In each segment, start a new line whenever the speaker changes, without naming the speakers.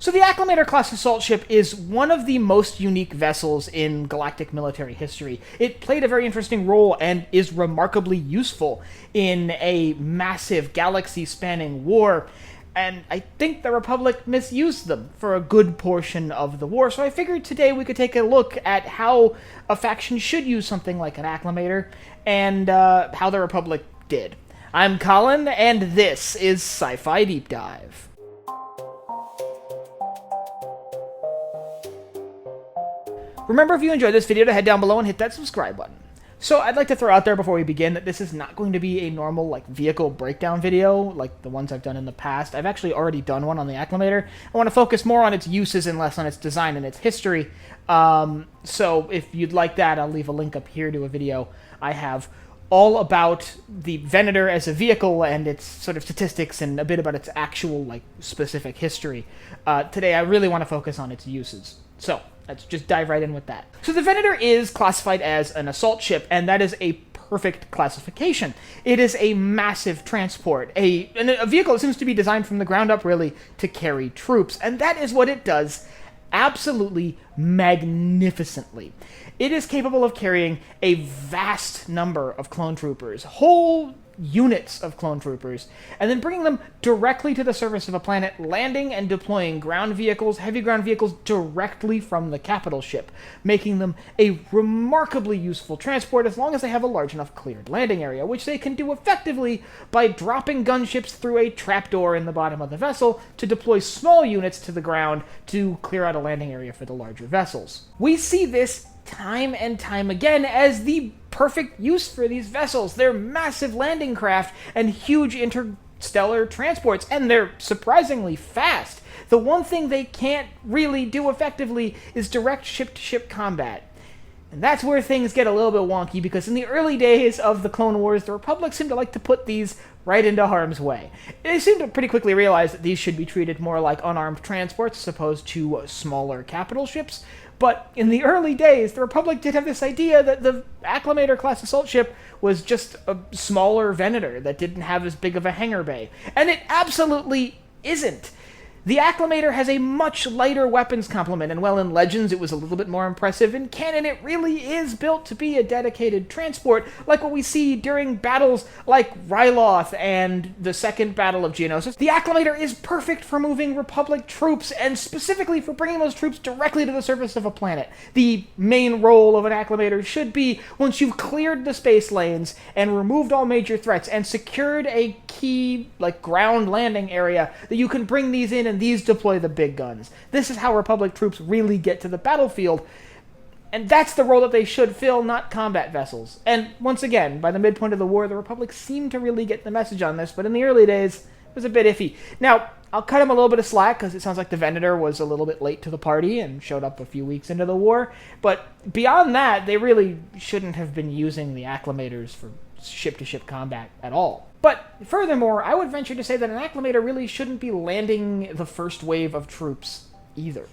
So the Acclamator-Class Assault Ship is one of the most unique vessels in galactic military history. It played a very interesting role and is remarkably useful in a massive galaxy-spanning war, and I think the Republic misused them for a good portion of the war, so I figured today we could take a look at how a faction should use something like an Acclamator, and how the Republic did. I'm Colin, and this is Sci-Fi Deep Dive. Remember, if you enjoyed this video, to head down below and hit that subscribe button. So I'd like to throw out there before we begin that this is not going to be a normal vehicle breakdown video like the ones I've done in the past. I've actually already done one on the Acclamator. I want to focus more on its uses and less on its design and its history. So if you'd like that, I'll leave a link up here to a video I have all about the Ventor as a vehicle and its sort of statistics and a bit about its actual specific history. Today I really want to focus on its uses. So let's just dive right in with that. So the Ventor is classified as an assault ship, and that is a perfect classification. It is a massive transport, a vehicle that seems to be designed from the ground up, really, to carry troops, and that is what it does absolutely magnificently. It is capable of carrying a vast number of clone troopers, whole units of clone troopers, and then bringing them directly to the surface of a planet, landing and deploying ground vehicles, heavy ground vehicles, directly from the capital ship, making them a remarkably useful transport as long as they have a large enough cleared landing area, which they can do effectively by dropping gunships through a trapdoor in the bottom of the vessel to deploy small units to the ground to clear out a landing area for the larger vessels. We see this time and time again as the perfect use for these vessels. They're massive landing craft and huge interstellar transports, and they're surprisingly fast. The one thing they can't really do effectively is direct ship-to-ship combat. And that's where things get a little bit wonky, because in the early days of the Clone Wars, the Republic seemed to like to put these right into harm's way. They seemed to pretty quickly realize that these should be treated more like unarmed transports as opposed to smaller capital ships. But in the early days, the Republic did have this idea that the Acclamator-Class Assault Ship was just a smaller Ventor that didn't have as big of a hangar bay. And it absolutely isn't. The Acclamator has a much lighter weapons complement, and while in Legends it was a little bit more impressive, in Canon it really is built to be a dedicated transport, like what we see during battles like Ryloth and the Second Battle of Geonosis. The Acclamator is perfect for moving Republic troops, and specifically for bringing those troops directly to the surface of a planet. The main role of an Acclamator should be, once you've cleared the space lanes and removed all major threats and secured a key ground landing area, that you can bring these in and these deploy the big guns. This is how Republic troops really get to the battlefield, and that's the role that they should fill, not combat vessels. And once again, by the midpoint of the war, the Republic seemed to really get the message on this, but in the early days, it was a bit iffy. Now, I'll cut him a little bit of slack, because it sounds like the Ventor was a little bit late to the party and showed up a few weeks into the war, but beyond that, they really shouldn't have been using the Acclamators for ship-to-ship combat at all. But furthermore, I would venture to say that an Acclamator really shouldn't be landing the first wave of troops either.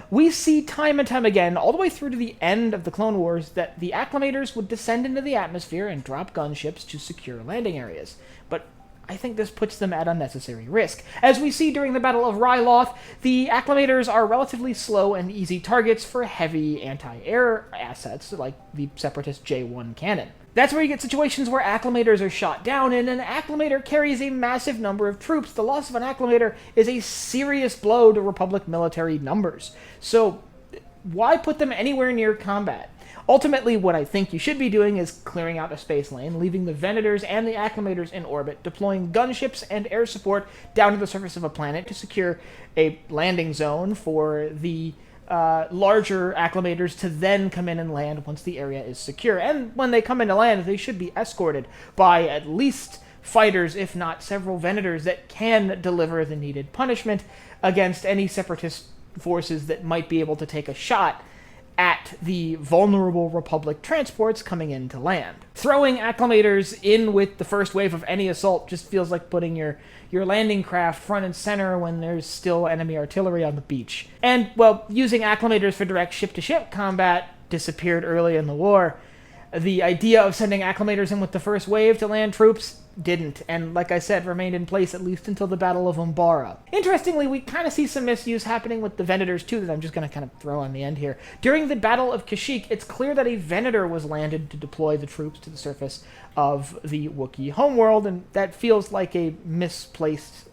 We see time and time again, all the way through to the end of the Clone Wars, that the Acclamators would descend into the atmosphere and drop gunships to secure landing areas. But I think this puts them at unnecessary risk. As we see during the Battle of Ryloth, the Acclamators are relatively slow and easy targets for heavy anti-air assets like the Separatist J1 Canon. That's where you get situations where Acclamators are shot down, and an Acclamator carries a massive number of troops. The loss of an Acclamator is a serious blow to Republic military numbers. So why put them anywhere near combat? Ultimately, what I think you should be doing is clearing out a space lane, leaving the Ventors and the Acclamators in orbit, deploying gunships and air support down to the surface of a planet to secure a landing zone for the larger Acclamators to then come in and land once the area is secure. And when they come in to land, they should be escorted by at least fighters, if not several Ventors, that can deliver the needed punishment against any Separatist forces that might be able to take a shot at the vulnerable Republic transports coming in to land. Throwing Acclamators in with the first wave of any assault just feels like putting your landing craft front and center when there's still enemy artillery on the beach. And, well, using Acclamators for direct ship-to-ship combat disappeared early in the war. The idea of sending Acclamators in with the first wave to land troops didn't, and like I said, remained in place at least until the Battle of Umbara. Interestingly, we kind of see some misuse happening with the Venators too, that I'm just going to kind of throw on the end here. During the Battle of Kashyyyk, it's clear that a Venator was landed to deploy the troops to the surface of the Wookiee homeworld, and that feels like a misplaced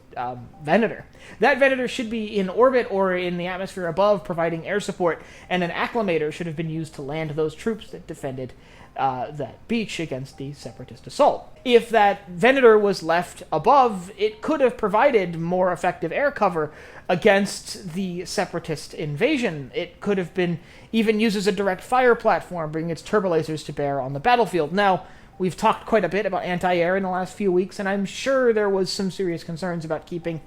Venator. That Venator should be in orbit or in the atmosphere above, providing air support, and an Acclamator should have been used to land those troops that defended that beach against the Separatist assault. If that Venator was left above, it could have provided more effective air cover against the Separatist invasion. It could have been even used as a direct fire platform, bringing its turbolasers to bear on the battlefield. Now, we've talked quite a bit about anti-air in the last few weeks, and I'm sure there was some serious concerns about keeping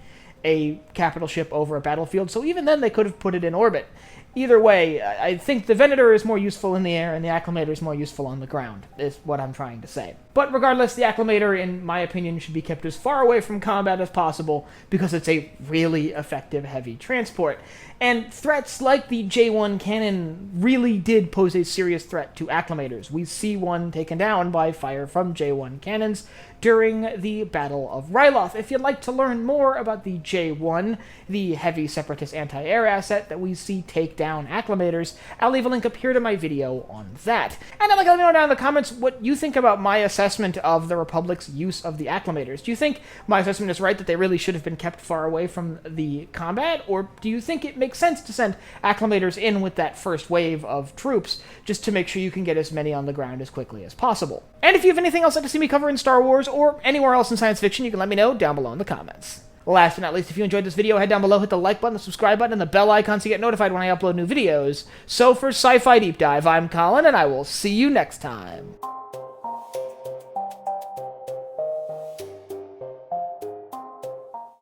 a capital ship over a battlefield, so even then they could have put it in orbit. Either way, I think the Venator is more useful in the air and the Acclamator is more useful on the ground, is what I'm trying to say. But regardless, the Acclamator, in my opinion, should be kept as far away from combat as possible because it's a really effective heavy transport. And threats like the J1 cannon really did pose a serious threat to Acclamators. We see one taken down by fire from J1 cannons during the Battle of Ryloth. If you'd like to learn more about the J1, the heavy Separatist anti-air asset that we see take down Acclamators, I'll leave a link up here to my video on that. And I'd like to let me know down in the comments what you think about my assessment of the Republic's use of the Acclamators. Do you think my assessment is right, that they really should have been kept far away from the combat, or do you think it makes sense to send Acclamators in with that first wave of troops just to make sure you can get as many on the ground as quickly as possible? And if you have anything else you'd like to see me cover in Star Wars or anywhere else in science fiction, you can let me know down below in the comments. Last but not least, if you enjoyed this video, head down below, hit the like button, the subscribe button, and the bell icon so you get notified when I upload new videos. So for Sci-Fi Deep Dive, I'm Colin, and I will see you next time.